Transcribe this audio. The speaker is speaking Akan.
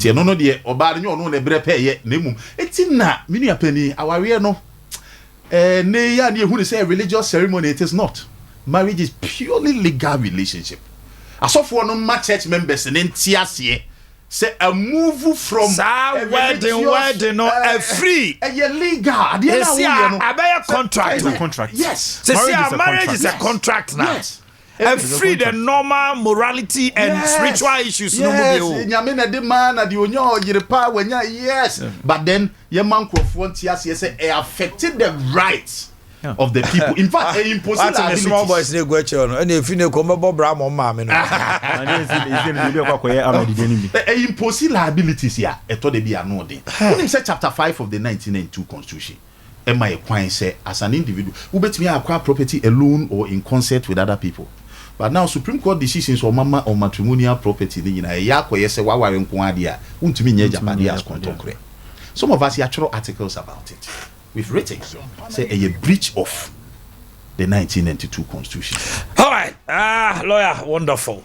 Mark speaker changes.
Speaker 1: Enti no de oba no no na bre pɛ ye na mum eti na mini apani aware no ne ya ne hu ne say religious ceremony. It is not. Marriage is purely legal relationship. Asofo no ma church members ne ntiase say a move from
Speaker 2: wedding no free
Speaker 1: legal
Speaker 2: contract.
Speaker 1: Yes,
Speaker 2: marriage is a contract now.
Speaker 1: Yes.
Speaker 2: And free the normal morality and spiritual issues.
Speaker 1: Yes, but then your man say it affected the rights of the people. In fact, impossible.
Speaker 3: Small boys they go church, and if you know come Bob Bram or Mammy.
Speaker 1: Impossible liabilities here. I thought they be annoying. When he said chapter 5 of the 1992 Constitution, Emma Equine say as an individual, who bet me acquire property alone or in concert with other people. But now Supreme Court decisions on mama or matrimonial property, you know, say why we're some of us actual articles about it. We've written say a breach of the 1992 Constitution.
Speaker 2: All right, lawyer, wonderful.